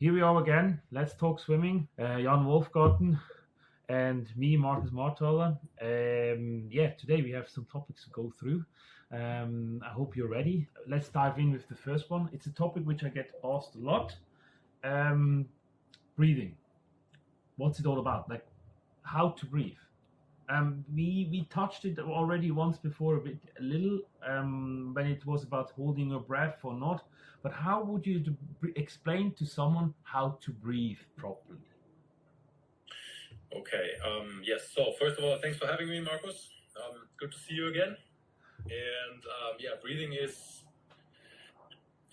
Here we are again. Let's talk swimming. Jan Wolfgarten and me, Markus Marthaler. Today we have some topics to go through. I hope you're ready. Let's dive in with the first one. It's a topic which I get asked a lot. Breathing. What's it all about? Like how to breathe. We touched it already once before a little when it was about holding your breath or not. But how would you explain to someone how to breathe properly? Okay. Yes. So first of all, thanks for having me, Markus. Good to see you again. And breathing is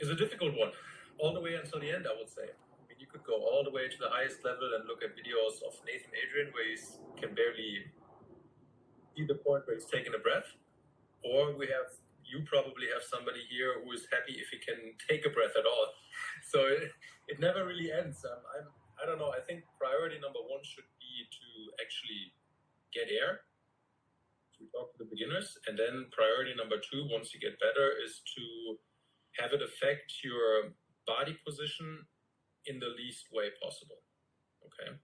a difficult one, all the way until the end, I would say. I mean, you could go all the way to the highest level and look at videos of Nathan Adrian where he can barely see the point where he's taking a breath, or you probably have somebody here who is happy if he can take a breath at all. So it never really ends. I don't know. I think priority number one should be to actually get air. So we talk to the beginners, and then priority number two, once you get better, is to have it affect your body position in the least way possible. Okay.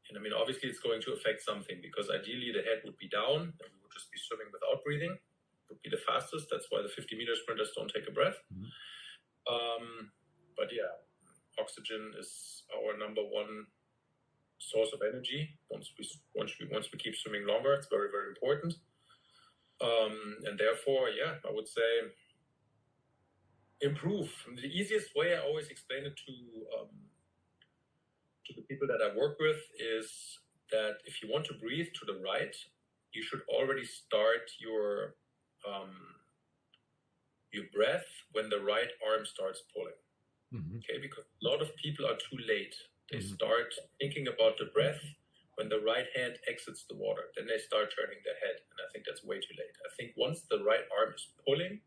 And I mean, obviously it's going to affect something, because ideally the head would be down and we would just be swimming without breathing. Would be the fastest. That's why the 50-meter sprinters don't take a breath. Mm-hmm. But yeah, oxygen is our number one source of energy. Once we keep swimming longer, it's very, very important. And therefore, I would say improve. The easiest way, I always explain it to the people that I work with, is that if you want to breathe to the right, you should already start your breath when the right arm starts pulling. Mm-hmm. Okay, because a lot of people are too late. They mm-hmm. start thinking about the breath when the right hand exits the water. Then they start turning their head, and I think that's way too late. I think once the right arm is pulling,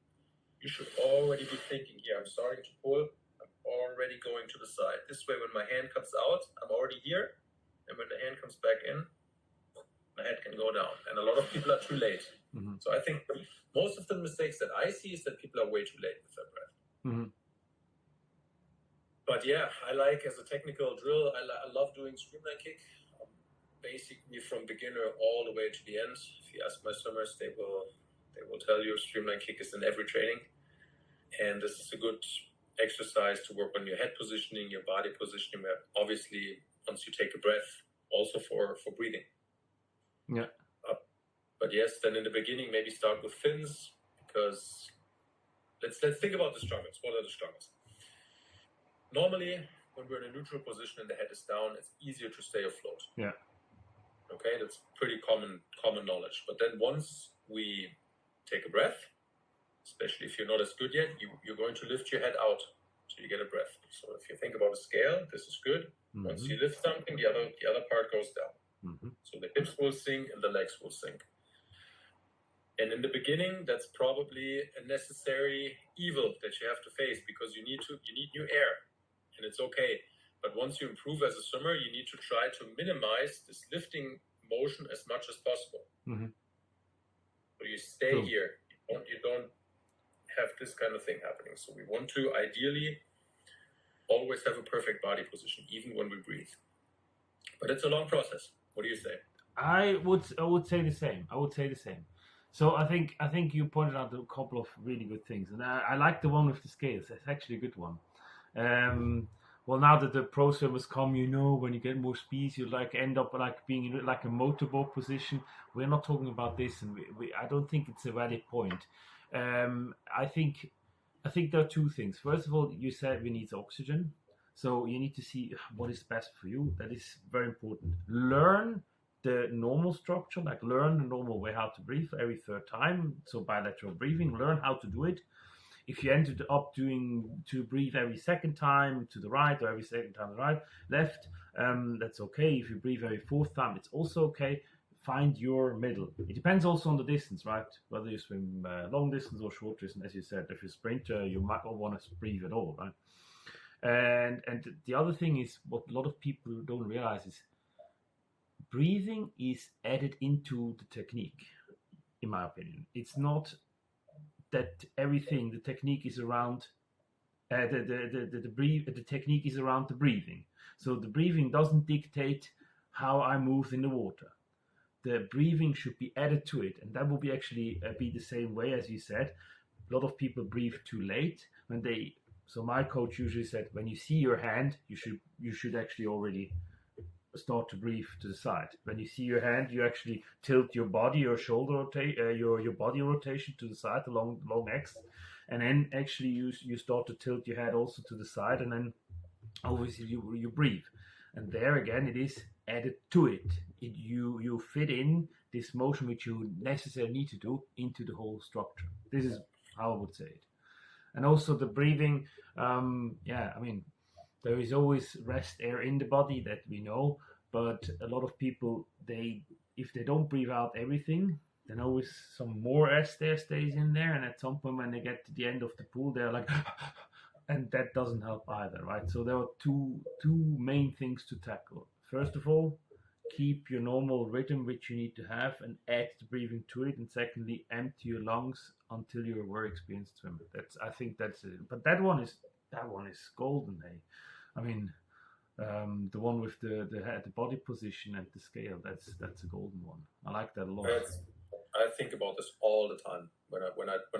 you should already be thinking, I'm starting to pull. I'm already going to the side. This way, when my hand comes out, I'm already here. And when the hand comes back in, my head can go down. And a lot of people are too late. Mm-hmm. So I think most of the mistakes that I see is that people are way too late with their breath. Mm-hmm. But I like, as a technical drill, I love doing streamline kick. Basically from beginner all the way to the end. If you ask my swimmers, they will tell you streamline kick is in every training. And this is a good exercise to work on your head positioning, your body positioning. Obviously, once you take a breath, also for breathing. Yeah. But yes, then in the beginning, maybe start with fins, because let's think about the struggles. What are the struggles? Normally, when we're in a neutral position and the head is down, it's easier to stay afloat. Yeah. Okay, that's pretty common knowledge. But then once we take a breath, especially if you're not as good yet, you're going to lift your head out so you get a breath. So if you think about a scale, this is good. Mm-hmm. Once you lift something, the other part goes down. Mm-hmm. So the hips will sink and the legs will sink. And in the beginning, that's probably a necessary evil that you have to face, because you need new air, and it's okay. But once you improve as a swimmer, you need to try to minimize this lifting motion as much as possible. Mm-hmm. So you stay here. You don't have this kind of thing happening. So we want to ideally always have a perfect body position, even when we breathe. But it's a long process. What do you say? I would say the same. So I think you pointed out a couple of really good things, and I like the one with the scales. That's actually a good one. Well, now that the pro swimmers come, when you get more speed, you end up being in a motorboat position. We're not talking about this, and I don't think it's a valid point. I think there are two things. First of all, you said we need oxygen, so you need to see what is best for you. That is very important. Learn the normal structure, learn the normal way how to breathe every third time. So bilateral breathing, learn how to do it. If you ended up to breathe every second time to the right, or every second time to the right, left, that's okay. If you breathe every fourth time, it's also okay. Find your middle. It depends also on the distance, right? Whether you swim long distance or short distance. As you said, if you're a sprinter, you might not want to breathe at all, right? And the other thing is, what a lot of people don't realize is, breathing is added into the technique, in my opinion. It's not that the technique is around the technique is around the breathing. So the breathing doesn't dictate how I move in the water. The breathing should be added to it, and that will be actually be the same way as you said. A lot of people breathe too late when they. So my coach usually said, when you see your hand, you should actually already start to breathe to the side. When you see your hand, you actually tilt your body, your shoulder your body rotation to the side, the long X, and then actually you start to tilt your head also to the side, and then obviously you breathe. And there again, it is added to it. You fit in this motion which you necessarily need to do into the whole structure. This is how I would say it. And also the breathing, I mean, there is always rest air in the body, that we know, but a lot of people, if they don't breathe out everything, then always some more rest air stays in there, and at some point when they get to the end of the pool, they're like, and that doesn't help either, right? So there are two main things to tackle. First of all, keep your normal rhythm which you need to have and add the breathing to it, and secondly, empty your lungs until you're a very experienced swimmer. I think that's it. But that one is golden, hey. I mean, the one with the body position and the scale, that's a golden one. I like that a lot. I think about this all the time when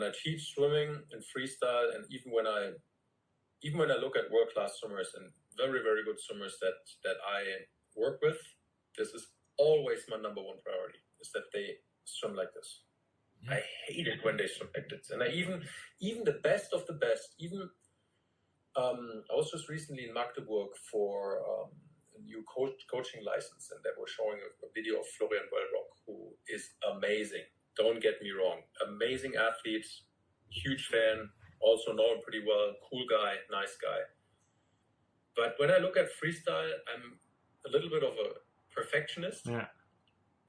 I teach swimming and freestyle, and even when I look at world-class swimmers and very, very good swimmers that I work with, this is always my number one priority, is that they swim like this. Yeah. I hate it when they swim like this. And even the best of the best, I was just recently in Magdeburg for a new coaching license, and they were showing a video of Florian Wellbrock, who is amazing. Don't get me wrong. Amazing athlete, huge fan, also know him pretty well, cool guy, nice guy. But when I look at freestyle, I'm a little bit of a perfectionist. Yeah.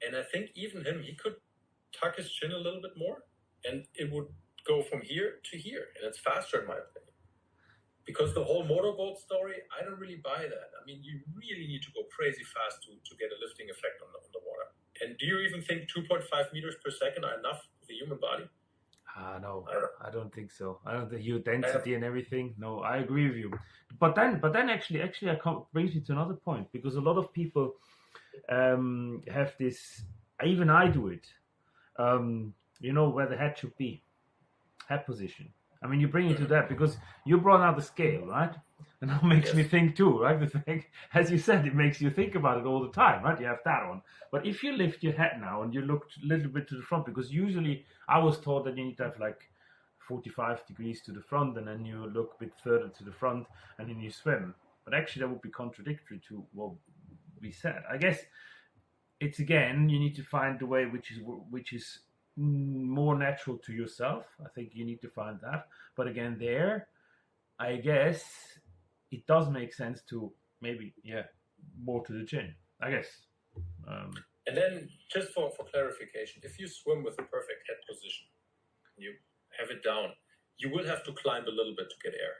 And I think even him, he could tuck his chin a little bit more, and it would go from here to here, and it's faster in my opinion. Because the whole motorboat story, I don't really buy that. I mean, you really need to go crazy fast to get a lifting effect on the water. And do you even think 2.5 meters per second are enough for the human body? No, I don't think so. I don't think your density and everything. No, I agree with you. But then actually, brings me to another point, because a lot of people have this. Even I do it. Where the head should be, head position. I mean, you bring it to that because you brought out the scale, right? And that makes me think too, right? The thing, as you said, it makes you think about it all the time, right? You have that on. But if you lift your head now and you look a little bit to the front, because usually I was taught that you need to have like 45 degrees to the front, and then you look a bit further to the front, and then you swim. But actually, that would be contradictory to what we said. I guess it's, again, you need to find the way which is more natural to yourself. I think you need to find that. But again, there, I guess it does make sense to maybe, more to the chin, I guess. And then, just for clarification, if you swim with a perfect head position, you have it down, you will have to climb a little bit to get air.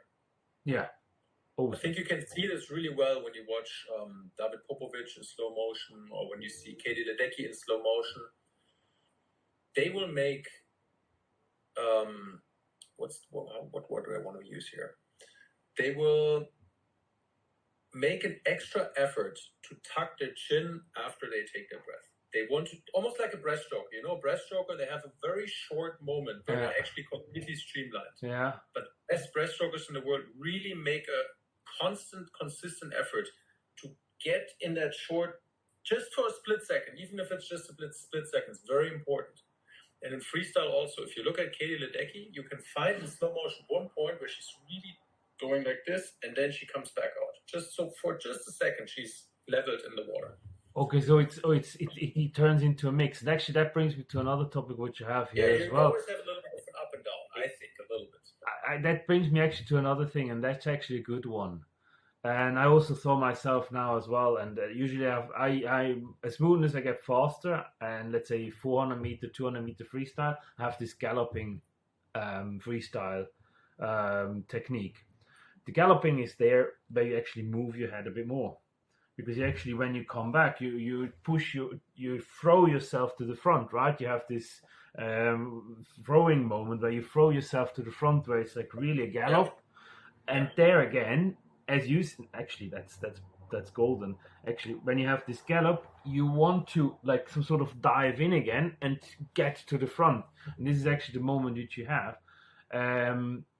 Yeah. Oh. I think you can see this really well when you watch David Popovic in slow motion, or when you see Katie Ledecky in slow motion. They will make, what word do I want to use here? They will make an extra effort to tuck their chin after they take their breath. They want to, almost like a breaststroke. Breaststroker, they have a very short moment where they're actually completely streamlined. Yeah. But best breaststrokers in the world really make a consistent effort to get in that short, just for a split second, even if it's just a split second. It's very important. And in freestyle also, if you look at Katie Ledecky, you can find in slow motion one point where she's really going like this, and then she comes back out. For just a second, she's leveled in the water. Okay, so it turns into a mix. And actually, that brings me to another topic which I have here as well. You always have a little bit of an up and down, I think, a little bit. That brings me actually to another thing, and that's actually a good one. And I also saw myself now as well. And usually, I as soon as I get faster, and let's say 400 meter, 200 meter freestyle, I have this galloping freestyle technique. The galloping is there where you actually move your head a bit more, because you actually, when you come back, you throw yourself to the front, right? You have this throwing moment where you throw yourself to the front, where it's like really a gallop. And there again, as you actually, that's golden. Actually, when you have this gallop, you want to like some sort of dive in again and get to the front. And this is actually the moment that you have.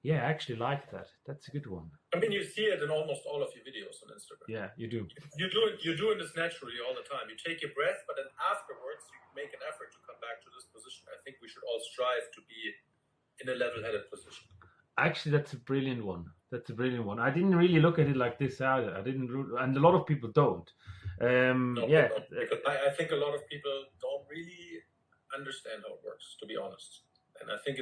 Yeah, I actually like that. That's a good one. I mean, you see it in almost all of your videos on Instagram. Yeah, you do. You're doing this naturally all the time. You take your breath, but then afterwards you make an effort to come back to this position. I think we should all strive to be in a level-headed position. Actually, that's a brilliant one. That's a brilliant one. I didn't really look at it like this either. I didn't, and a lot of people don't. No, Yeah, because I think a lot of people don't really understand how it works, to be honest. And I think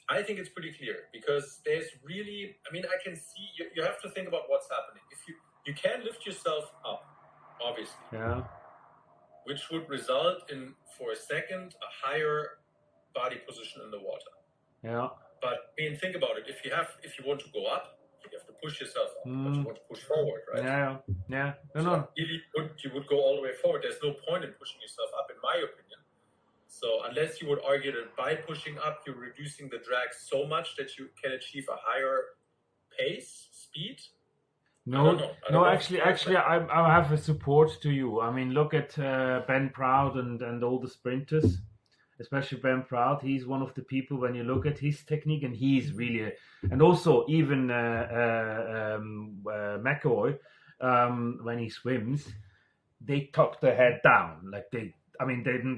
I think it's pretty clear because there's really, I mean, I can see you have to think about what's happening. If you can lift yourself up, obviously, yeah, which would result in for a second a higher body position in the water. yeah. But I mean, think about it. If you want to go up, you have to push yourself up. But you want to push forward, right? Yeah. No, So no. you would go all the way forward. There's no point in pushing yourself up, in my opinion. So unless you would argue that by pushing up, you're reducing the drag so much that you can achieve a higher pace, speed. No, actually, I have a support to you. I mean, look at Ben Proud and all the sprinters, especially Ben Proud. He's one of the people when you look at his technique, and he's really, and also even McAvoy, when he swims, they tuck their head down, like they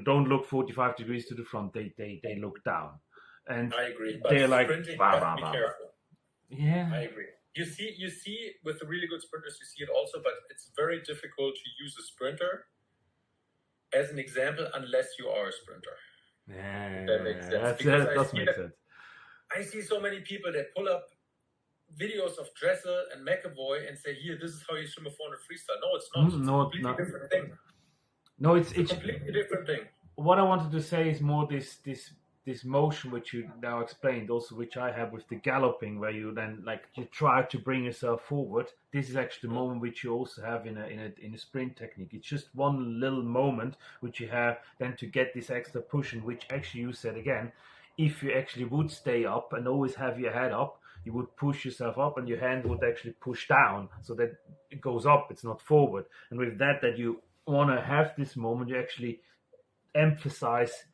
don't look 45 degrees to the front. They look down, and I agree. But they're like, sprinting, you have to be careful. Yeah, I agree. You see with the really good sprinters, you see it also, but it's very difficult to use a sprinter as an example unless you are a sprinter. Yeah, that makes sense. That does make sense. I see so many people that pull up videos of Dressel and McAvoy and say, "Here, this is how you swim a 400 freestyle." No, it's not. It's a completely different thing. No, it's a completely different thing. What I wanted to say is more this motion which you now explained, also which I have with the galloping, where you then you try to bring yourself forward. This is actually the moment which you also have in a sprint technique. It's just one little moment which you have then to get this extra push, in which actually you said again, if you actually would stay up and always have your head up, you would push yourself up and your hand would actually push down so that it goes up, it's not forward. And with that you want to have this moment, you actually emphasize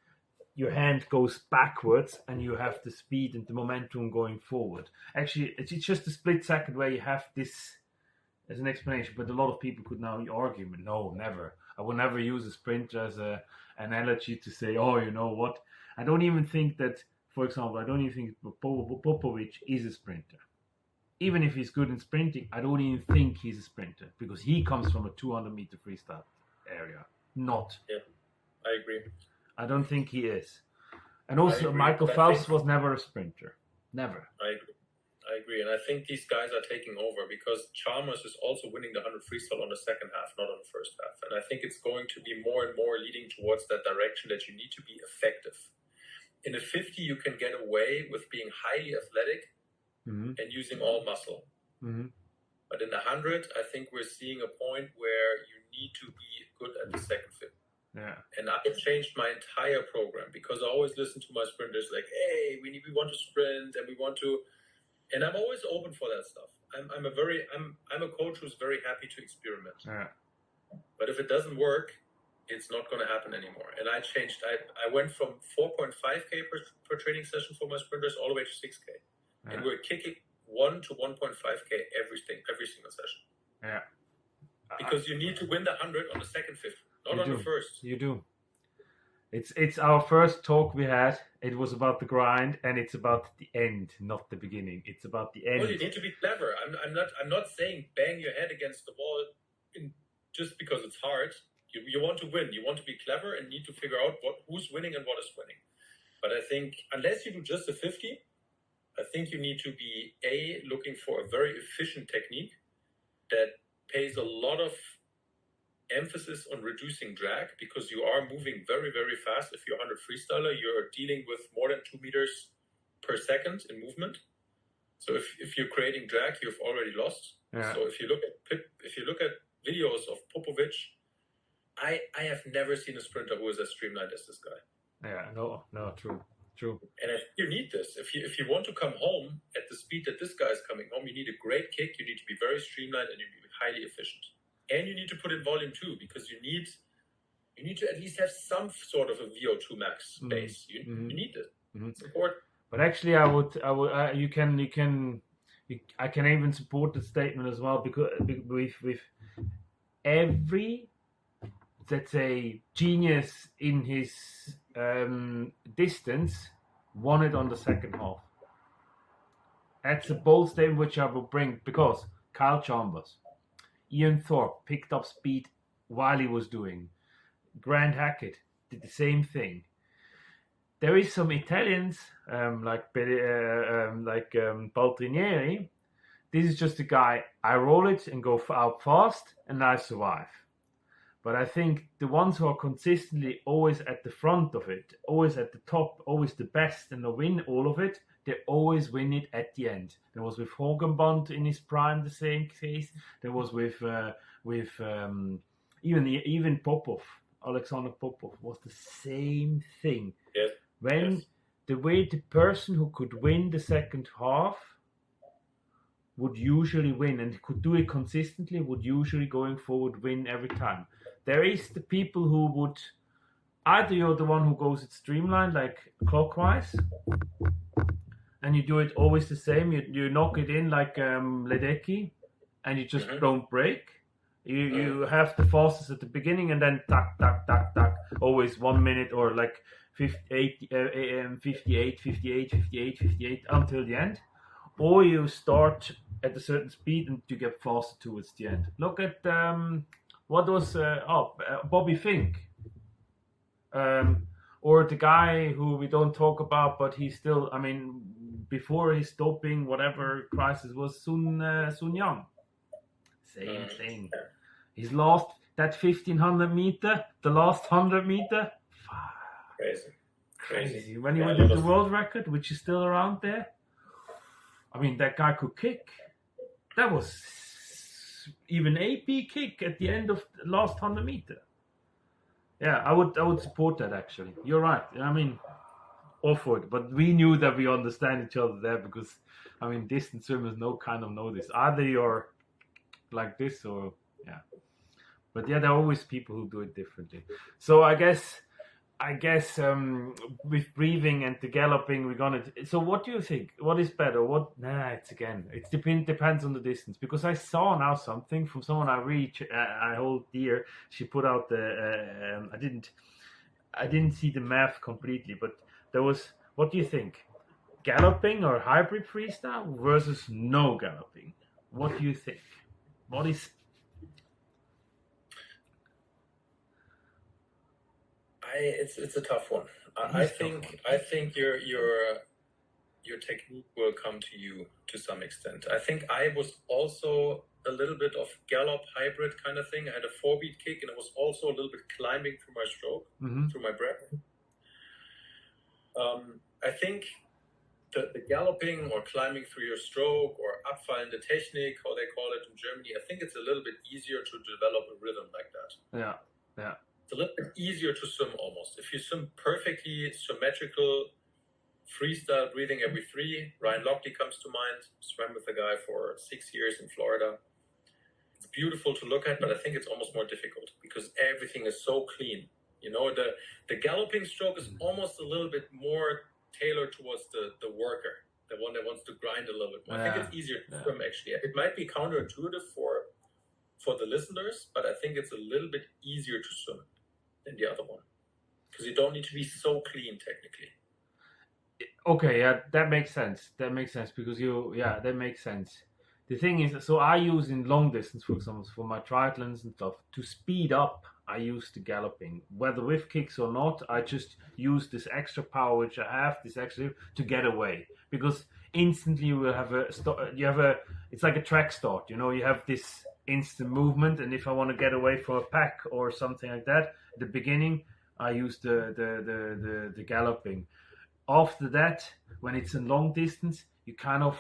your hand goes backwards and you have the speed and the momentum going forward. Actually, it's just a split second where you have this as an explanation, but a lot of people could now argue, no, never. I will never use a sprinter as an analogy to say, oh, you know what? I don't even think that, for example, Popovic is a sprinter. Even if he's good in sprinting, I don't even think he's a sprinter because he comes from a 200-meter freestyle area. Not. Yeah, I agree. I don't think he is. And also, Michael Phelps was never a sprinter. Never. I agree. And I think these guys are taking over because Chalmers is also winning the 100 freestyle on the second half, not on the first half. And I think it's going to be more and more leading towards that direction that you need to be effective. In a 50, you can get away with being highly athletic and using all muscle. But in the 100, I think we're seeing a point where you need to be good at the second 50. Yeah. And I changed my entire program because I always listen to my sprinters like, hey, we want to sprint and we want to, and I'm always open for that stuff. I'm a coach who's very happy to experiment. Yeah. But if it doesn't work, it's not going to happen anymore. And I changed. I went from 4.5K per training session for my sprinters all the way to 6K, and we're kicking 1 to 1.5K every single session. Yeah. Because you need to win the 100 on the second 50. Not on the first. You do. It's our first talk we had. It was about the grind, and it's about the end, not the beginning. It's about the end. Well, you need to be clever. I'm not saying bang your head against the wall just because it's hard. You want to win. You want to be clever and need to figure out who's winning and what is winning. But I think unless you do just a 50, I think you need to be looking for a very efficient technique that pays a lot of emphasis on reducing drag because you are moving very, very fast. If you're 100 freestyler, you're dealing with more than 2 meters per second in movement. So if you're creating drag, you've already lost. Yeah. So if you look at videos of Popovic, I have never seen a sprinter who is as streamlined as this guy. Yeah, no, true. True. And I think you need this. If you want to come home at the speed that this guy is coming home, you need a great kick. You need to be very streamlined, and you need to be highly efficient. And you need to put in volume too, because you need to at least have some sort of a VO2 max base. You need it. It's important. But actually, I can even support the statement as well, because with every, let's say, genius in his distance won it on the second half. That's a bold statement which I will bring, because Kyle Chambers, Ian Thorpe picked up speed while he was doing. Grant Hackett did the same thing. There is some Italians like Baltrinieri. This is just a guy, I roll it and go out fast and I survive. But I think the ones who are consistently always at the front of it, always at the top, always the best, and they win all of it, they always win it at the end. There was with Hogenbond in his prime the same case. There was with even Popov, Alexander Popov, was the same thing. Yes. The way the person who could win the second half would usually win, and could do it consistently, would usually going forward win every time. There is the people who would, either you're the one who goes it streamlined, like clockwise, and you do it always the same, you knock it in like Ledecky, and you just don't break. You have the fastest at the beginning, and then tack, tack, tack, tack, always 1 minute, or like 58 until the end. Or you start at a certain speed and you get faster towards the end. Look at Bobby Fink, or the guy who we don't talk about, but he's still, I mean, before his doping whatever crisis was Sun Yang. Same thing. He's lost that 1500 meter, the last 100 meter. Crazy. When he went to the world record, which is still around there. I mean, that guy could kick. That was even AP kick at the end of the last 100 meter. Yeah, I would support that actually. You're right. I mean, all for it. But we knew that we understand each other there, because, I mean, distance swimmers know this. Either you're like this or, yeah. But yeah, there are always people who do it differently. So I guess with breathing and the galloping, we're gonna. So what do you think? What is better? It depends on the distance. Because I saw now something from someone I hold dear. She put out the. I didn't see the math completely, but there was. What do you think? Galloping or hybrid freestyle versus no galloping? What do you think? What is? It's a tough one. I think your technique will come to you to some extent. I think I was also a little bit of gallop hybrid kind of thing. I had a 4-beat kick, and it was also a little bit climbing through my stroke, through my breath. I think the galloping or climbing through your stroke, or Abfallen the Technik, how they call it in Germany, I think it's a little bit easier to develop a rhythm like that. Yeah. It's a little bit easier to swim almost. If you swim perfectly symmetrical freestyle breathing every 3, Ryan Lockley comes to mind, swam with a guy for 6 years in Florida. It's beautiful to look at, but I think it's almost more difficult because everything is so clean. You know, the galloping stroke is almost a little bit more tailored towards the worker, the one that wants to grind a little bit more. I think it's easier to swim actually. It might be counterintuitive for the listeners, but I think it's a little bit easier to swim than the other one, because you don't need to be so clean technically. Okay, yeah, that makes sense. Because that makes sense. The thing is, so I use in long distance, for example, for my triathlons and stuff, to speed up, I use the galloping. Whether with kicks or not, I just use this extra power which I have, to get away. Because instantly you will have it's like a track start, you know, you have this instant movement, and if I want to get away from a pack or something like that, at the beginning, I use the galloping. After that, when it's in long distance, you kind of,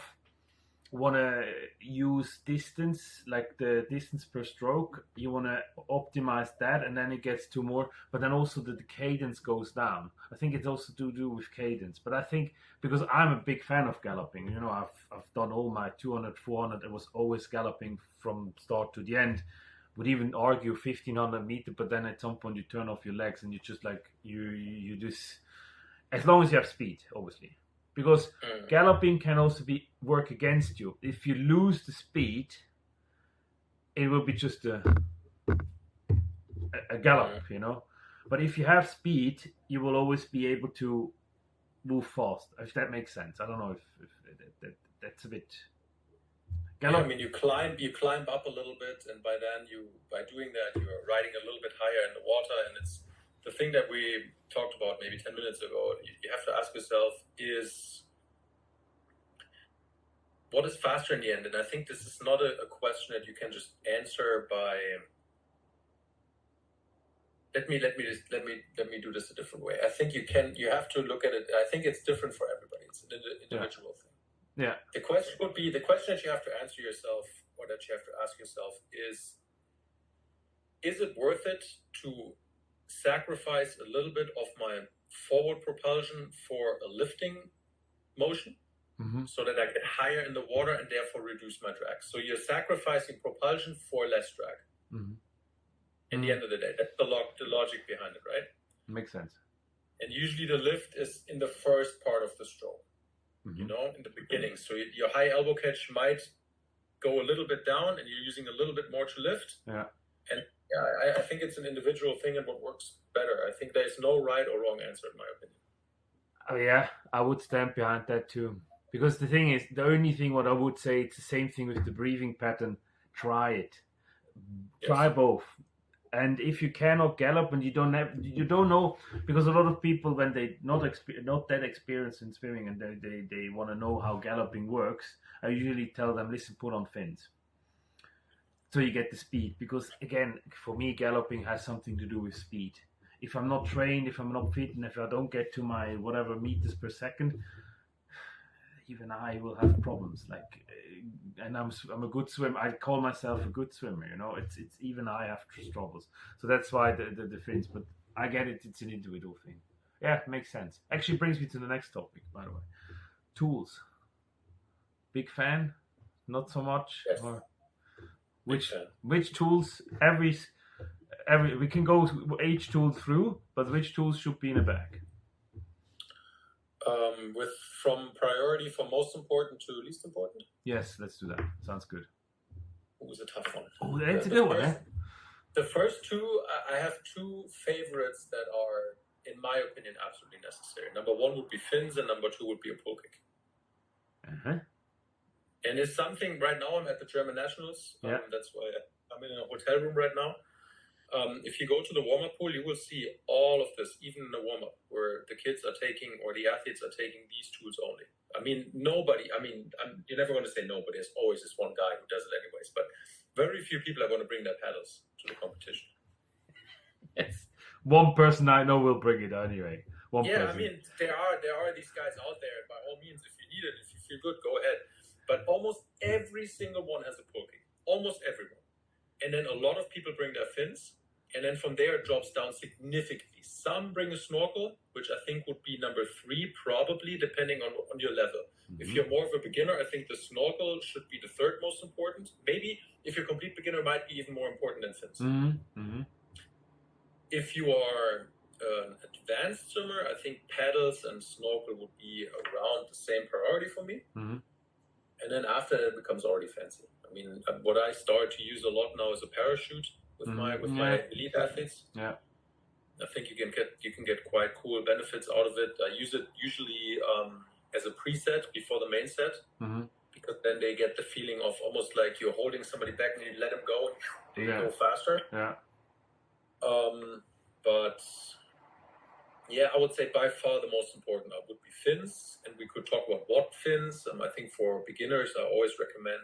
want to use distance, like the distance per stroke. You want to optimize that, and then it gets to more. But then also the cadence goes down. I think it's also to do with cadence. But I think because I'm a big fan of galloping, I've done all my 200, 400. It was always galloping from start to the end. Would even argue 1500 meter, but then at some point you turn off your legs and you just like you just, as long as you have speed, obviously. Because galloping can also work against you. If you lose the speed, it will be just a gallop, But if you have speed, you will always be able to move fast. If that makes sense, I don't know if that's a bit. Gallop. Yeah, you climb up a little bit, and by doing that, you're riding a little bit higher in the water, and it's the thing that we talked about maybe 10 minutes ago. You have to ask yourself, what is faster in the end? And I think this is not a question that you can just answer by. Let me do this a different way. I think you have to look at it. I think it's different for everybody. It's an individual thing. Yeah. The question that you have to answer yourself, or that you have to ask yourself is it worth it to sacrifice a little bit of my forward propulsion for a lifting motion, so that I get higher in the water and therefore reduce my drag? So you're sacrificing propulsion for less drag. In the end of the day, that's the logic behind it, right? Makes sense. And usually the lift is in the first part of the stroke, in the beginning. So your high elbow catch might go a little bit down, and you're using a little bit more to lift. Yeah. And I think it's an individual thing and what works better. I think there's no right or wrong answer in my opinion. Oh yeah, I would stand behind that too. Because the thing is, the only thing what I would say, it's the same thing with the breathing pattern. Try it. Yes. Try both. And if you cannot gallop and you don't know, because a lot of people, when they not that experienced in swimming and they want to know how galloping works, I usually tell them, listen, put on fins. So you get the speed, because again, for me, galloping has something to do with speed. If I'm not trained, if I'm not fit, and if I don't get to my whatever meters per second, even I will have problems. And I'm a good swimmer. I call myself a good swimmer. It's even I have troubles. So that's why the fins. But I get it. It's an individual thing. Yeah, it makes sense. Actually brings me to the next topic, by the way. Tools. Big fan? Not so much. Yes. Or which tools? Every we can go each tool through, but which tools should be in a bag? From priority from most important to least important? Yes, let's do that. Sounds good. It was a tough one. Oh, that's a good one, eh? The first two, I have two favorites that are, in my opinion, absolutely necessary. Number one would be fins, and number two would be a pull kick. And it's something, right now I'm at the German Nationals. That's why I'm in a hotel room right now. If you go to the warm-up pool, you will see all of this, even in the warm-up, where the kids are taking, or the athletes are taking these tools only. You're never going to say nobody. There's always this one guy who does it anyways, but very few people are going to bring their paddles to the competition. Yes. One person I know will bring it anyway. One person. There are these guys out there. By all means, if you need it, if you feel good, go ahead. But almost every single one has a pull kick. Almost everyone. And then a lot of people bring their fins. And then from there, it drops down significantly. Some bring a snorkel, which I think would be number 3, probably, depending on your level. If you're more of a beginner, I think the snorkel should be the third most important. Maybe if you're a complete beginner, it might be even more important than fins. If you are an advanced swimmer, I think paddles and snorkel would be around the same priority for me. And then after that, it becomes already fancy. What I start to use a lot now is a parachute. With my elite athletes, I think you can get quite cool benefits out of it. I use it usually as a preset before the main set, because then they get the feeling of almost like you're holding somebody back and you let them go and go faster. I would say by far the most important would be fins, and we could talk about what fins. I think for beginners, I always recommend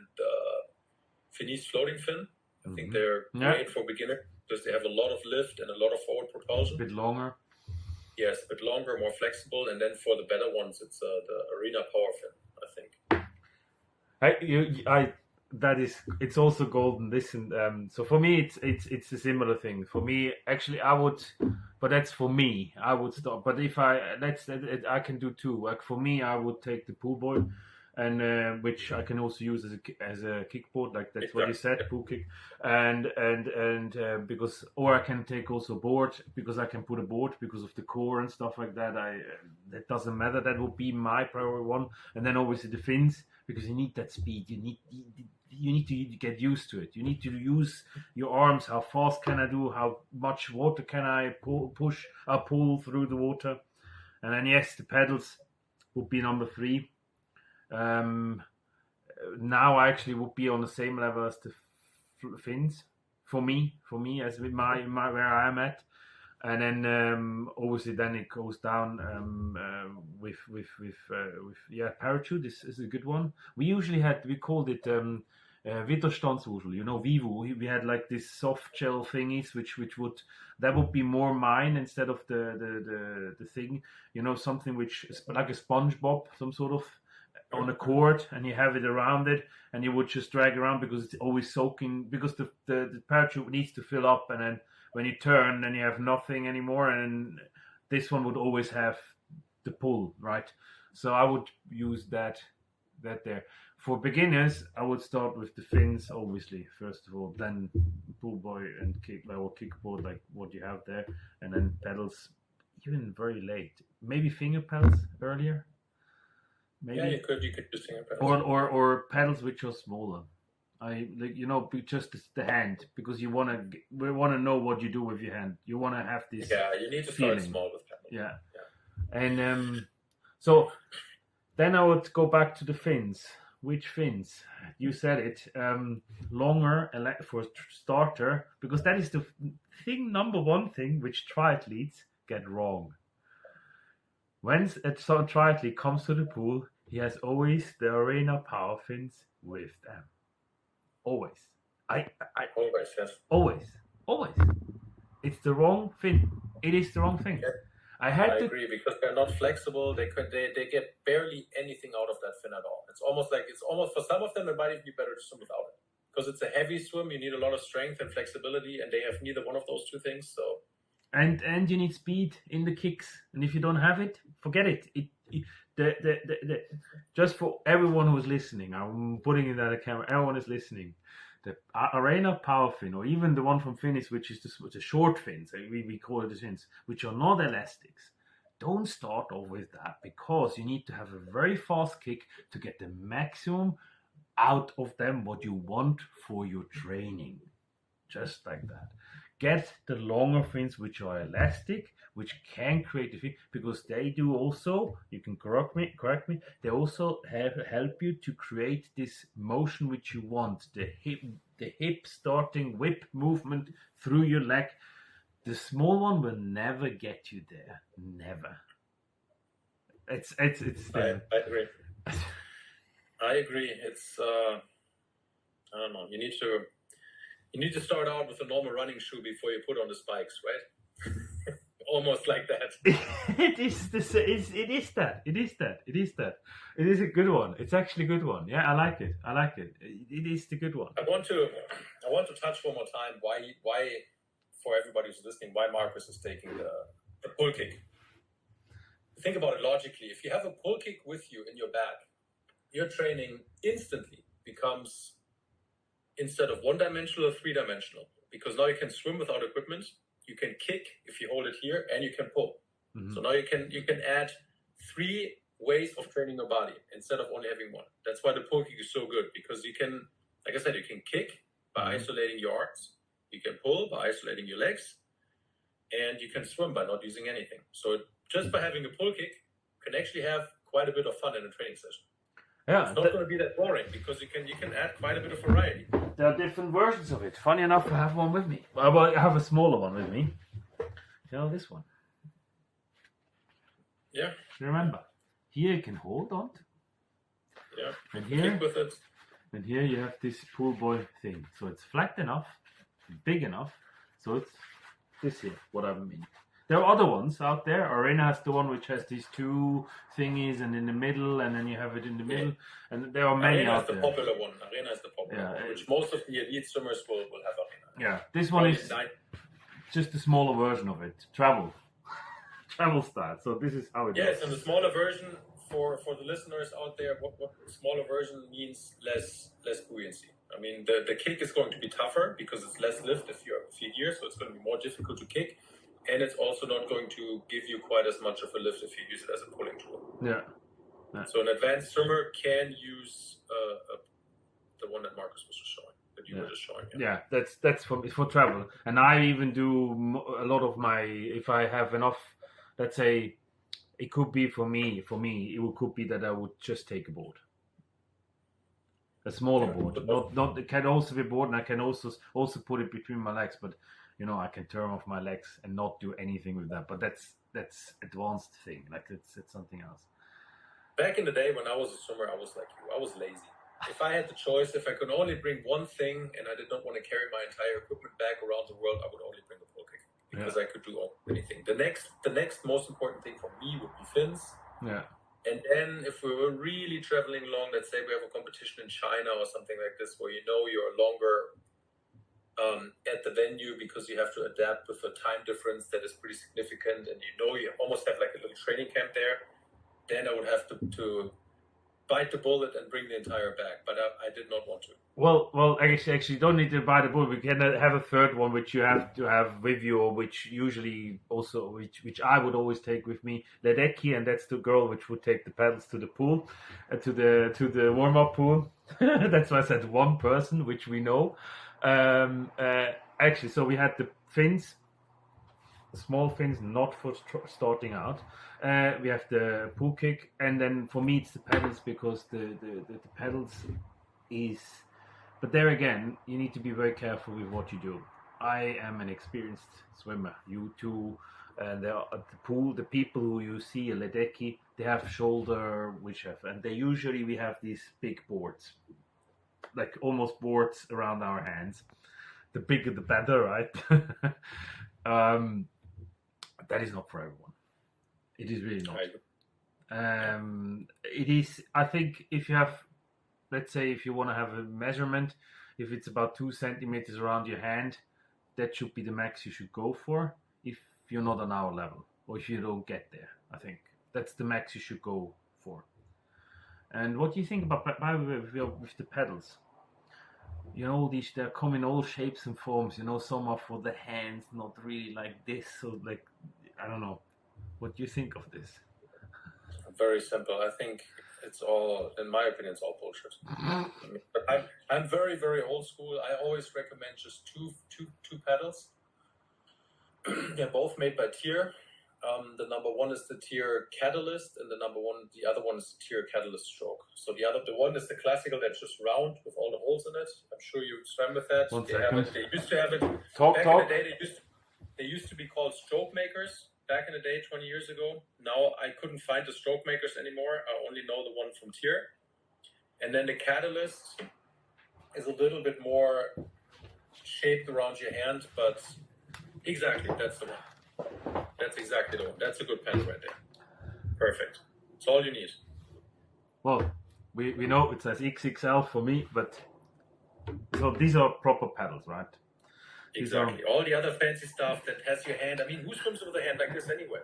Finis floating fin. I think they're great for beginners because they have a lot of lift and a lot of forward propulsion. A bit longer. Yes, a bit longer, more flexible. And then for the better ones, it's the Arena Power Fin, I think. It's also golden. Listen, so for me, it's a similar thing. For me, actually, but that's for me. I would stop. But if I can do two. Like for me, I would take the pull boy, and which I can also use as a kickboard. Like that's what you said, pull kick, and because or I can take also board because I can put a board because of the core and stuff like that. That doesn't matter. That would be my priority one, and then obviously the fins because you need that speed. You need to get used to it. You need to use your arms. How fast can I do? How much water can I pull through the water? And then yes, the pedals would be number 3. Now I actually would be on the same level as the fins for me as with my where I am at. And then obviously then it goes down with parachute is a good one. We called it Widerstandswurzel, Vivu. We had like this soft gel thingies which would be more mine instead of the thing, something which is like a SpongeBob, some sort of on a cord, and you have it around it, and you would just drag around because it's always soaking because the parachute needs to fill up, and then when you turn, then you have nothing anymore, and this one would always have the pull, right? So I would use that there. For beginners, I would start with the fins, obviously, first of all, then pull boy and kickboard, like what you have there, and then pedals, even very late. Maybe finger pedals earlier. Maybe. Yeah, you could do finger pedals. Or pedals which are smaller. Just the hand, because we want to know what you do with your hand. You want to have this. Yeah, you need to start small with pedals. Yeah. And so then I would go back to the fins. Which fins? You said it. Longer for starter, because that is the number one thing which triathletes get wrong. When a triathlete comes to the pool, he has always the Arena Power fins with them. Always. Always, yes. Always. It's the wrong fin. It is the wrong thing. Yeah. I agree, because they're not flexible. They get barely anything out of that fin at all. It's almost for some of them it might even be better to swim without it, because it's a heavy swim. You need a lot of strength and flexibility, and they have neither one of those two things. So and you need speed in the kicks, and if you don't have it, forget it. Just for everyone who's listening, I'm putting it at the camera. Everyone is listening. The Arena Power Fin, or even the one from Finnish, which is the short fins, we call it the fins, which are not elastics. Don't start off with that, because you need to have a very fast kick to get the maximum out of them, what you want for your training. Just like that. Get the longer fins which are elastic, which can create the fin, because they do also, you can correct me, they also help you to create this motion which you want, the hip starting whip movement through your leg. The small one will never get you there. Never. It's I agree. I agree. It's I don't know. You need to start out with a normal running shoe before you put on the spikes, right? Almost like that. It is that. It is a good one. It's actually a good one. Yeah, I like it. It is the good one. I want to touch one more time why for everybody who's listening, why Markus is taking the pull kick. Think about it logically. If you have a pull kick with you in your bag, your training instantly becomes, instead of one-dimensional, 3-dimensional, because now you can swim without equipment, you can kick if you hold it here, and you can pull. Mm-hmm. So now you can add 3 ways of training your body instead of only having one. That's why the pull kick is so good, because you can, like I said, you can kick by isolating your arms, you can pull by isolating your legs, and you can swim by not using anything. So just by having a pull kick, you can actually have quite a bit of fun in a training session. Yeah, it's not going to be that boring, because you can add quite a bit of variety. There are different versions of it. Funny enough, I have one with me. Well, I have a smaller one with me. This one. Yeah. Remember, here you can hold on. Yeah. And here, kick with it. And here you have this pull boy thing. So it's flat enough, big enough. So it's this here, what I mean. There are other ones out there. Arena has the one which has these two thingies, and in the middle, and then you have it in the middle, and there are many Arena out is the there. popular one. Arena is the popular one, which most of the elite swimmers will have Arena. Yeah, this one is just a smaller version of it. Travel style. So this is how it is. Yes, and the smaller version for the listeners out there, what the smaller version means less buoyancy. I mean, the kick is going to be tougher because it's less lift if you're feet here, so it's going to be more difficult to kick. And it's also not going to give you quite as much of a lift if you use it as a pulling tool. Yeah. So an advanced swimmer can use the one that Markus was just showing, that you were just showing. Yeah, that's for travel. And I even do a lot of my, if I have enough, let's say, it could be for me, it could be that I would just take a board. A smaller board. Not it can also be a board, and I can also put it between my legs, but I can turn off my legs and not do anything with that. But that's advanced thing. Like it's something else. Back in the day when I was a swimmer, I was like you. I was lazy. If I had the choice, if I could only bring one thing and I did not want to carry my entire equipment back around the world, I would only bring the pull kick because I could do anything. The next most important thing for me would be fins. Yeah. And then if we were really traveling long, let's say we have a competition in China or something like this, where you're longer at the venue because you have to adapt with a time difference that is pretty significant, and you almost have like a little training camp there, then I would have to bite the bullet and bring the entire bag, but I did not want to. Well, actually, you don't need to bite the bullet. We can have a third one, which you have to have with you, or which usually also, which I would always take with me, Ledecky, and that's the girl which would take the paddles to the pool, to the warm-up pool. That's why I said one person, which we know. Actually, so we had the fins, the small fins, not for starting out. We have the pull kick, and then for me it's the pedals, because the pedals is. But there again, you need to be very careful with what you do. I am an experienced swimmer. You too. There are at the pool, the people who you see, a Ledecky, they have shoulder, and we have these big boards, like almost boards around our hands. The bigger the better, right? That is not for everyone. It is really not. It is. I think if you have, let's say, if you want to have a measurement, if it's about 2 centimeters around your hand, that should be the max you should go for. If you're not on our level, or if you don't get there, I think that's the max you should go for. And what do you think about, by the way, with the pedals? They come in all shapes and forms. Some are for the hands, not really like this. So, like, I don't know. What do you think of this? Very simple. I think it's all, in my opinion, it's all bullshit. I'm very, very old school. I always recommend just two pedals. They're both made by Tier. The number one is the Tier Catalyst, and the other one is the Tier Catalyst Stroke. So the one is the classical that's just round with all the holes in it. I'm sure you swam with that. They used to have it. Back in the day, they used to be called stroke makers. Back in the day, 20 years ago. Now I couldn't find the stroke makers anymore. I only know the one from Tier. And then the Catalyst is a little bit more shaped around your hand, but exactly, that's the one. That's exactly the one. That's a good pen right there. Perfect. That's all you need. Well, we know it says XXL for me, but so these are proper pedals, right? Exactly. All the other fancy stuff that has your hand. I mean, who swims with a hand like this anyway?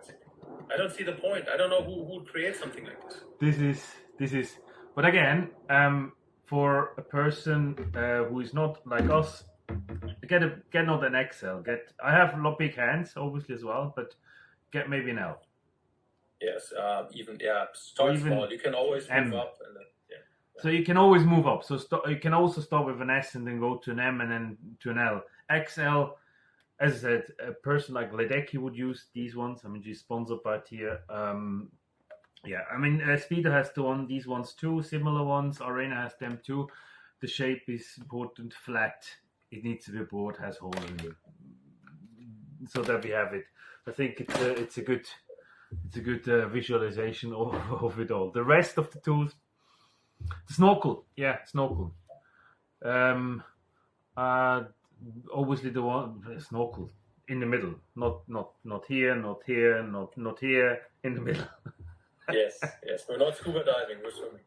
I don't see the point. I don't know who would create something like this. This is. But again, for a person who is not like us, get not an XL. I have big hands, obviously as well, but get maybe an L. Yes, start small. You can always move up, and then, So you can always move up. So you can also start with an S and then go to an M and then to an L. XL, as I said, a person like Ledecky would use these ones. I mean, she's sponsored by Tier. Speedo has these ones too, similar ones. Arena has them too. The shape is important, flat. It needs to be a board, has holes in it. So that we have it. I think it's a good visualization of it all. The rest of the tools, the Snorkel. Obviously the one Snorkel. in the middle, not here, not here, not here, in the middle. Yes, we're not scuba diving, we're swimming.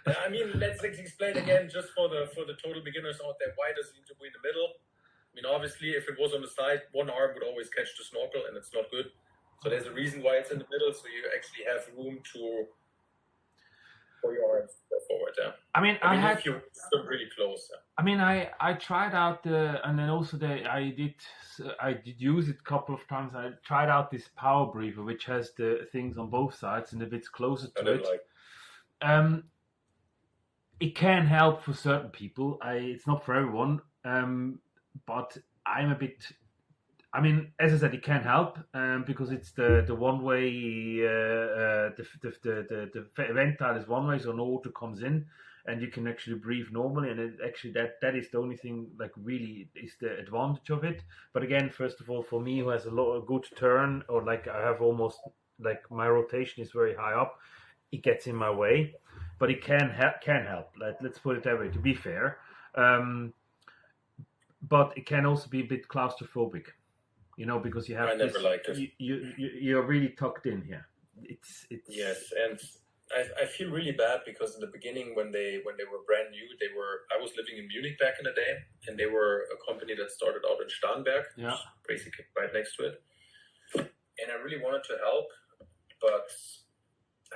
I mean, let's explain again, just for the total beginners out there, why does it need to be in the middle? I mean, obviously, if it was on the side, one arm would always catch the snorkel, and it's not good. So there's a reason why it's in the middle, so you actually have room for your arms to go forward. Yeah. I mean, if you swim really close. Yeah. I mean, I tried out and then also I did use it a couple of times. I tried out this power breather, which has the things on both sides, and if it's closer to it. It can help for certain people. It's not for everyone, but I'm a bit. I mean, as I said, it can help because it's the one way. The ventile is one way, so no water comes in, and you can actually breathe normally. And that is the only thing like really is the advantage of it. But again, first of all, for me who has a good turn, or like I have almost like my rotation is very high up, it gets in my way. But it can help. Let's put it that way. To be fair, but it can also be a bit claustrophobic, because you have. I never liked it. You're really tucked in here. It's. Yes, and I feel really bad because in the beginning when they were brand new, I was living in Munich back in the day, and they were a company that started out in Starnberg, basically right next to it, and I really wanted to help, but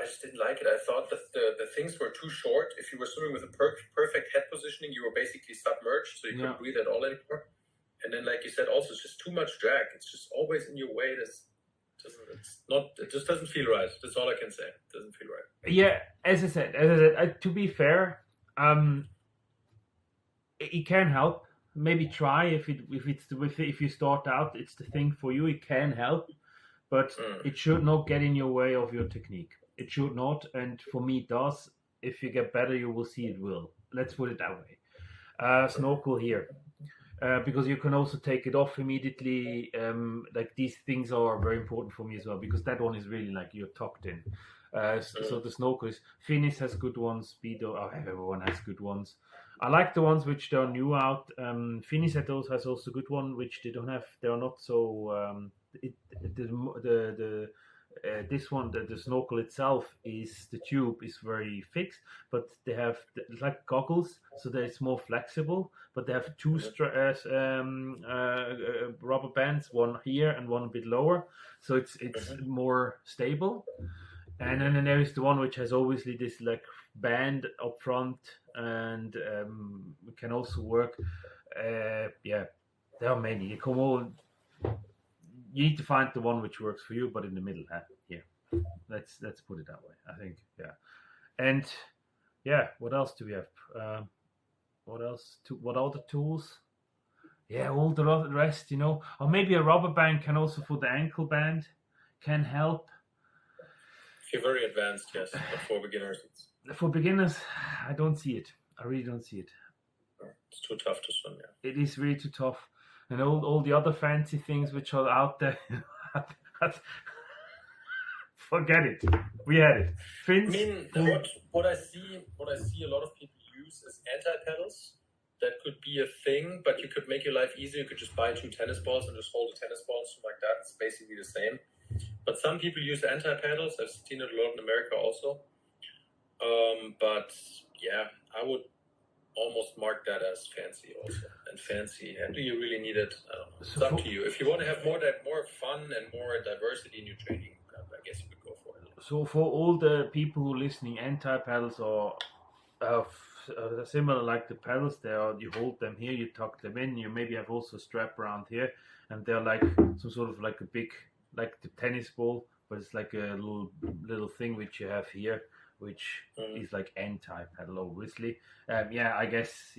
I just didn't like it. I thought that the things were too short. If you were swimming with a perfect head positioning, you were basically submerged, so you couldn't breathe at all anymore. And then, like you said, also it's just too much drag. It's just always in your way. It just doesn't feel right. That's all I can say. It doesn't feel right. Yeah, as I said, to be fair, it can help. Maybe try if you start out, it's the thing for you. It can help, but it should not get in your way of your technique. It should not, and for me it does. If you get better, you will see it will. Let's put it that way. Snorkel here. Because you can also take it off immediately. Like these things are very important for me as well, because that one is really like you're tucked in. So the snorkel is, Finis has good ones, Speedo, everyone has good ones. I like the ones which are new out. Finis has also good one, which they don't have. They are not so. This one, the snorkel itself is the tube is very fixed, but they have like goggles, so that it's more flexible. But they have two rubber bands, one here and one a bit lower, so it's more stable. And then there is the one which has obviously this like band up front, and it can also work. There are many. You need to find the one which works for you, but in the middle here. Let's put it that way. I think, and what else do we have? What else? What other tools? Yeah, all the rest, or maybe a rubber band can also for the ankle band can help. If you're very advanced, yes, but for beginners, for beginners, I don't see it. I really don't see it. It's too tough to swim. Yeah, it is really too tough. And all the other fancy things which are out there, forget it. We had it. Fins. I mean, what I see a lot of people use is anti-pedals. That could be a thing, but you could make your life easier. You could just buy 2 tennis balls and just hold a tennis ball, something like that. It's basically the same. But some people use anti-pedals. I've seen it a lot in America also. But yeah, I would almost mark that as fancy also. And fancy, and do you really need it? I don't know. It's up to you. If you want to have more fun and more diversity in your training, I guess you could go for it. So for all the people who are listening, anti-pedals are similar like the pedals. You hold them here, you tuck them in. You maybe have also a strap around here, and they're like some sort of like a big, like the tennis ball, but it's like a little thing which you have here, which is like anti-pedal, obviously. I guess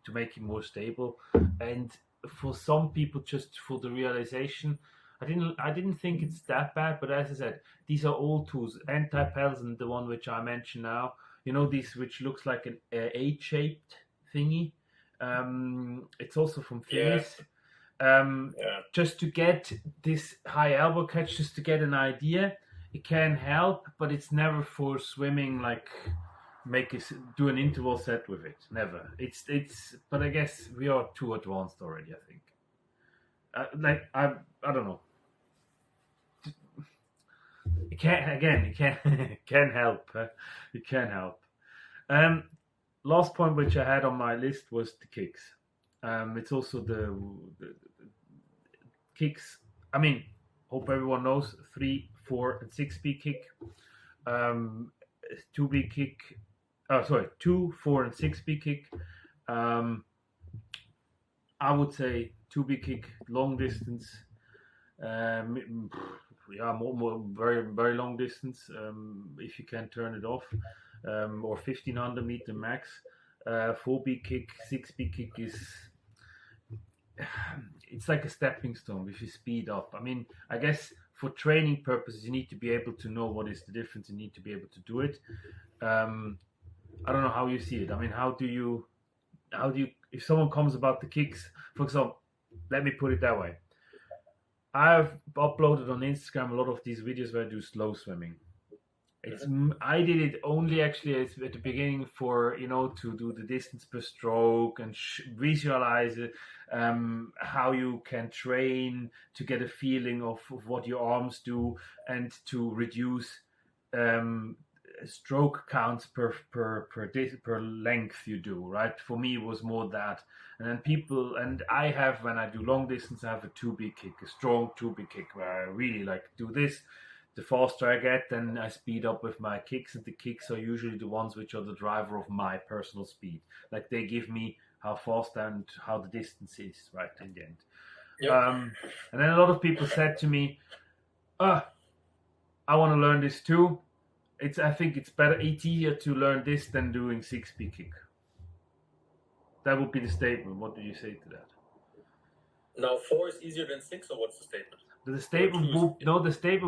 to make it more stable. And for some people, just for the realization, I didn't think it's that bad. But as I said, these are all tools, anti-pedals, and the one which I mentioned now. This which looks like an H-shaped thingy. It's also from Finis. Just to get this high elbow catch, just to get an idea. It can help, but it's never for swimming like do an interval set with it. Never. But I guess we are too advanced already. I think. I don't know. You can't help. You can't help. Last point which I had on my list was the kicks. It's also the kicks. I mean, hope everyone knows 3, 4, and 6-beat kick. 2-beat kick. 2, 4, and 6-beat kick. I would say 2-beat kick, long distance. More very, very long distance. If you can turn it off, or 1500 meter max. 4-beat kick, 6-beat kick it's like a stepping stone if you speed up. I mean, I guess for training purposes, you need to be able to know what is the difference. You need to be able to do it. I don't know how you see it. I mean, how do you, if someone comes about the kicks, for example, let me put it that way. I've uploaded on Instagram a lot of these videos where I do slow swimming. I did it only actually at the beginning for, to do the distance per stroke and visualize it, how you can train to get a feeling of what your arms do and to reduce stroke counts per length you do, right? For me, it was more that. And then I have, when I do long distance, I have a 2-beat kick, a strong 2-beat kick where I really do this. The faster I get, then I speed up with my kicks, and the kicks are usually the ones which are the driver of my personal speed. Like they give me how fast and how the distance is, right, in the end. Yep. And then a lot of people said to me, I want to learn this too. I think it's easier to learn this than doing 6-beat kick. That would be the statement. What do you say to that? Now 4 is easier than 6, or what's the statement? The statement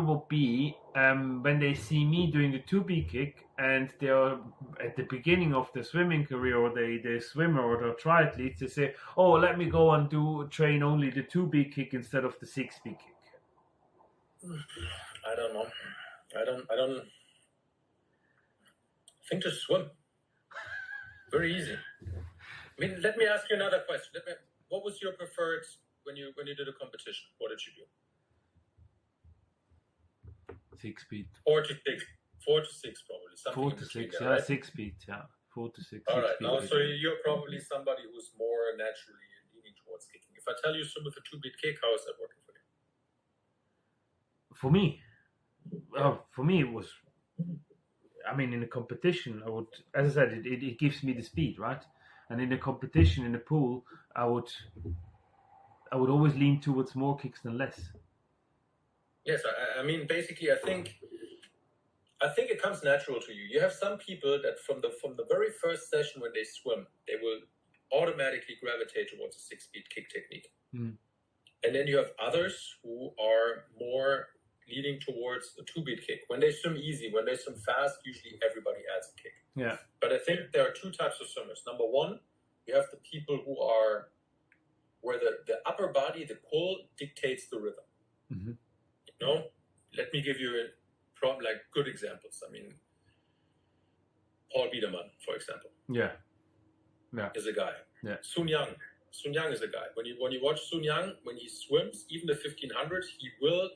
will be when they see me doing the 2-beat kick and they are at the beginning of their swimming career, or they swimmer or they're triathletes, they say, "Oh, let me go and train only the 2-beat kick instead of the 6-beat kick." I don't know. I don't think just swim. Very easy. I mean, let me ask you another question. What was your preferred when you did a competition? What did you do? 6-beat. 4 to 6. 4 to 6 probably. 4 to 6, yeah, right? 6-beat, yeah. 4 to 6. All right. Now, so you're probably somebody who's more naturally leaning towards kicking. If I tell you swim with a 2-beat kick, how is that working for you? For me, it was. I mean, in a competition, I would, as I said, it gives me the speed, right? And in a competition in a pool, I would always lean towards more kicks than less. Yes, I mean, basically, I think it comes natural to you. You have some people that from the very first session when they swim, they will automatically gravitate towards a 6-beat kick technique. Mm. And then you have others who are more leaning towards a 2-beat kick. When they swim easy, when they swim fast, usually everybody adds a kick. Yeah. But I think there are 2 types of swimmers. Number one, you have the people who are where the upper body, the pull, dictates the rhythm. Mm-hmm. Let me give you good examples. I mean, Paul Biedermann, for example. Yeah. Is a guy. Yeah. Sun Yang is a guy. When you watch Sun Yang, when he swims, even the 1500, he will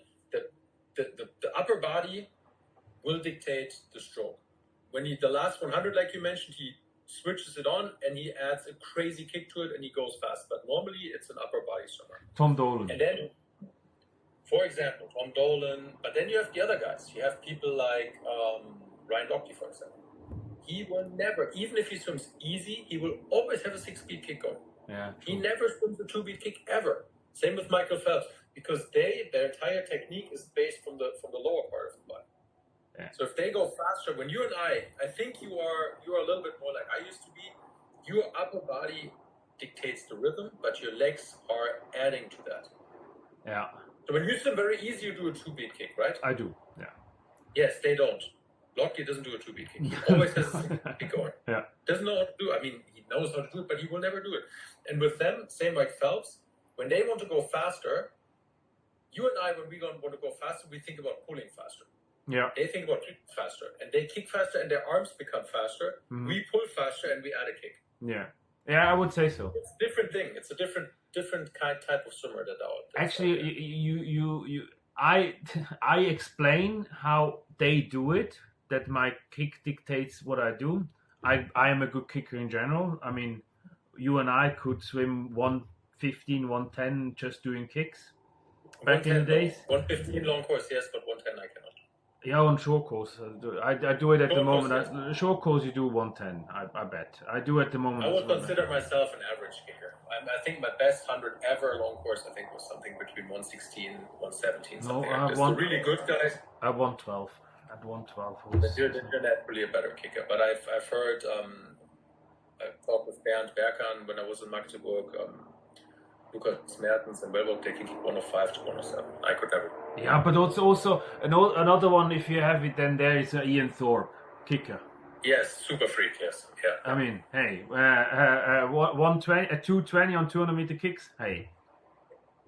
the upper body will dictate the stroke. When the last 100, like you mentioned, he switches it on and he adds a crazy kick to it and he goes fast. But normally it's an upper body swimmer. Tom Dolan. And then, for example, Tom Dolan. But then you have the other guys. You have people like Ryan Lochte, for example. He will never, even if he swims easy, he will always have a 6-beat kick going. Yeah, he never swims a 2-beat kick ever. Same with Michael Phelps, because their entire technique is based from the lower part of the body. Yeah. So if they go faster, when you and I think you are a little bit more like I used to be. Your upper body dictates the rhythm, but your legs are adding to that. Yeah. So when you swim very easy, you do a 2-beat kick, right? I do. Yeah. Yes, they don't. Lochte doesn't do a 2-beat kick. He always has a 6-beat kick going. Yeah. Doesn't know how to do it. I mean, he knows how to do it, but he will never do it. And with them, same like Phelps, when they want to go faster, you and I, when we want to go faster, we think about pulling faster. Yeah. They think about kicking faster, and they kick faster, and their arms become faster. Mhm. We pull faster, and we add a kick. Yeah. Yeah, I would say so. It's a different thing. It's a different type of swimmer that out. Actually, I explain how they do it. That my kick dictates what I do. I am a good kicker in general. I mean, you and I could swim 115, 110 just doing kicks back in the days. 115 long course, yes, but 110 I cannot. Yeah, on short course, I do it at the moment. Yes. Short course, you do 110. I bet I do at the moment. I would consider myself an average kicker. I think my best 100 ever long course, I think, was something between 116, 117, something like this. The really good guys. At 112. At 112. You're naturally a better kicker. But I've heard, I talked with Bernd Berkan when I was in Magdeburg. Lukas Mertens and Wellbrook, they can kick 105 to 107. I could never. Yeah, but also another one, if you have it, then there is Ian Thorpe, kicker. Yes, super freak, yes. Yeah. I mean, hey, 120, 220 on 200 meter kicks, hey.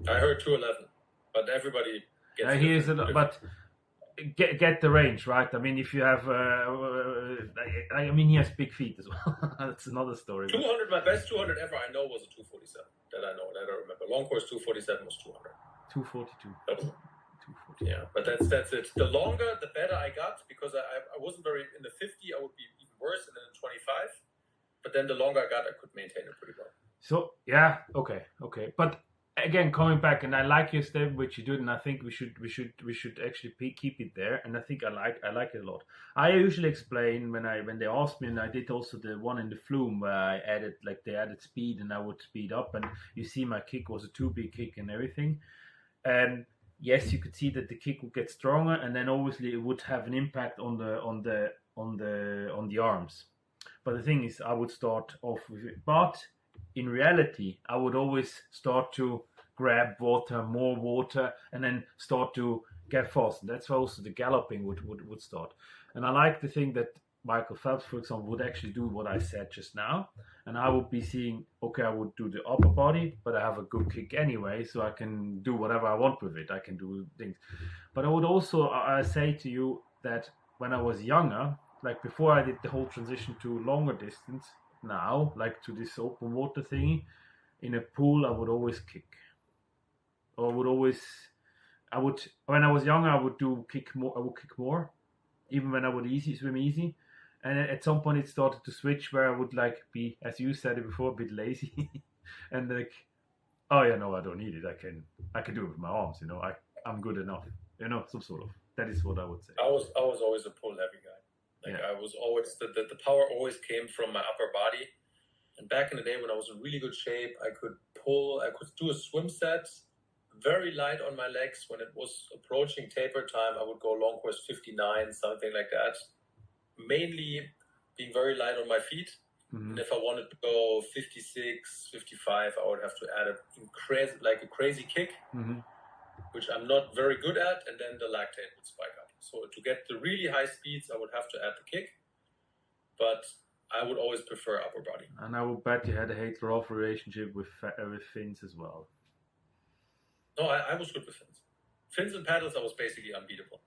I heard 211, but everybody gets but get the range, right? I mean, if you have, I mean, he has big feet as well. That's another story. 200, my best 200 ever I know was a 247. That I know, that I remember. Long course 247 was 200. 242. 240. Yeah, but that's it. The longer, the better I got, because I wasn't very, in the 50, I would be even worse, and then in 25. But then the longer I got, I could maintain it pretty well. So, yeah, okay. But again, coming back, and I like your step, which you did, and I think we should actually keep it there. And I think I like it a lot. I usually explain when they asked me, and I did also the one in the Flume where I added, like, they added speed, and I would speed up, and you see my kick was a 2-beat kick and everything. And yes, you could see that the kick would get stronger, and then obviously it would have an impact on the arms. But the thing is, I would start off with it, but in reality, I would always start to grab more water, and then start to get fast. And that's why also the galloping would start. And I like to think that Michael Phelps, for example, would actually do what I said just now. And I would be seeing, okay, I would do the upper body, but I have a good kick anyway, so I can do whatever I want with it. I can do things. But I would also say to you that when I was younger, like before I did the whole transition to longer distance, now, like to this open water thingy, in a pool, I would always kick. Or when I was younger, I would kick more, even when I would swim easy. And at some point it started to switch where I would like be, as you said it before, a bit lazy. And like, oh yeah, no, I don't need it. I can do it with my arms, I'm good enough. Some sort of. That is what I would say. I was always a pull heavy guy. I was always, the power always came from my upper body. And back in the day when I was in really good shape, I could do a swim set, very light on my legs. When it was approaching taper time, I would go long course 59, something like that. Mainly being very light on my feet. Mm-hmm. And if I wanted to go 56, 55, I would have to add a crazy kick, mm-hmm. which I'm not very good at, and then the lactate would spike up. So to get the really high speeds, I would have to add the kick, but I would always prefer upper body. And I would bet you had a hate-love relationship with fins as well. No, I was good with fins. Fins and paddles, I was basically unbeatable.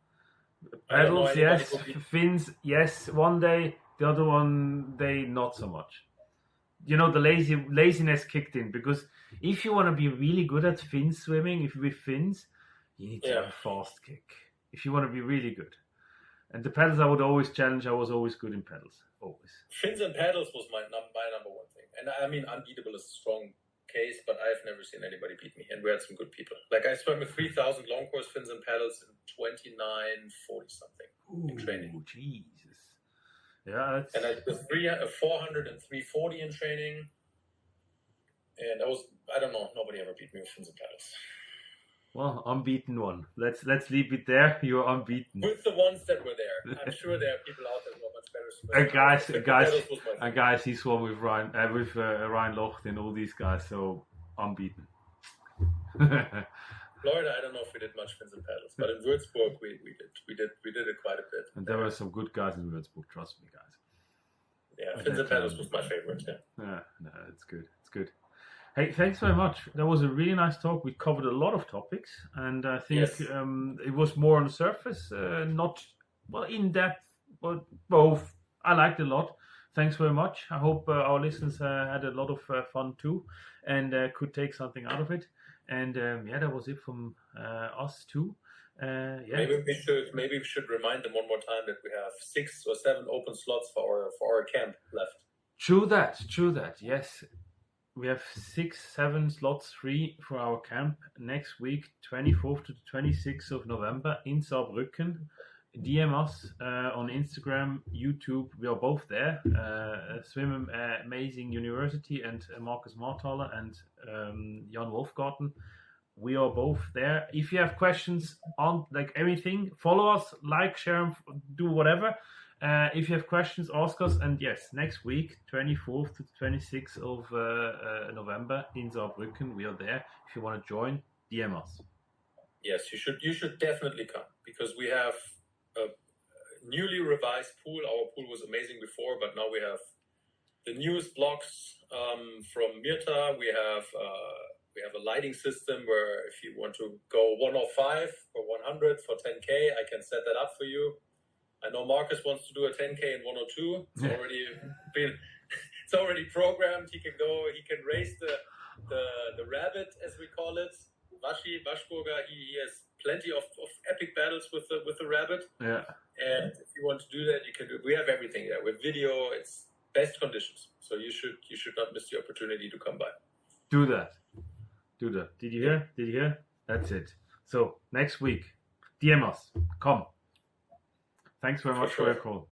Paddles, yes. Fins, yes. One day, the other one day, not so much. The laziness kicked in, because if you want to be really good at fin swimming, with fins, you need to have a fast kick. If you want to be really good. And the paddles I would always challenge. I was always good in paddles. Always. Fins and paddles was my number one thing. And I mean, unbeatable is a strong case, but I've never seen anybody beat me. And we had some good people. Like I swam a 3,000 long course fins and paddles in 29:40 something in training. Jesus. Yeah. And I did a 400 and 340 in training. And I don't know, nobody ever beat me with fins and paddles. Well, unbeaten one. Let's leave it there. You're unbeaten. With the ones that were there. I'm sure there are people out there who are much better. Guys, he swam with Ryan Lochte and all these guys, so unbeaten. Florida, I don't know if we did much fins and paddles, but in Würzburg we did it quite a bit. And there were some good guys in Würzburg, trust me, guys. Yeah, fins and paddles was my favorite. Yeah. No, it's good. It's good. Hey, thanks very much. That was a really nice talk. We covered a lot of topics, and I think it was more on the surface, not in depth, but both. I liked it a lot. Thanks very much. I hope our listeners had a lot of fun too, and could take something out of it. And that was it from us too. Maybe we should remind them one more time that we have 6 or 7 open slots for our camp left. True that. Yes, we have 6-7 slots free for our camp next week, 24th to the 26th of November in Saarbrücken. DM us on Instagram, YouTube. We are both there. Swim Amazing University and Markus Marthaler and Jan Wolfgarten. We are both there. If you have questions on like everything, follow us, like, share, do whatever. If you have questions, ask us. And yes, next week, 24th to 26th of November in Saarbrücken, we are there. If you want to join, DM us. Yes, you should definitely come, because we have a newly revised pool. Our pool was amazing before, but now we have the newest blocks from Mirta. We have a lighting system where if you want to go 105 or 100 for 10K, I can set that up for you. I know Marcus wants to do a 10K in 102. It's already programmed. He can go. He can race the rabbit, as we call it. Waschburger. He has plenty of epic battles with the rabbit. Yeah. And if you want to do that, you can do. We have everything there with video. It's best conditions. So you should not miss the opportunity to come by. Do that. Did you hear? That's it. So next week, DM us. Come. Thanks very much for your call.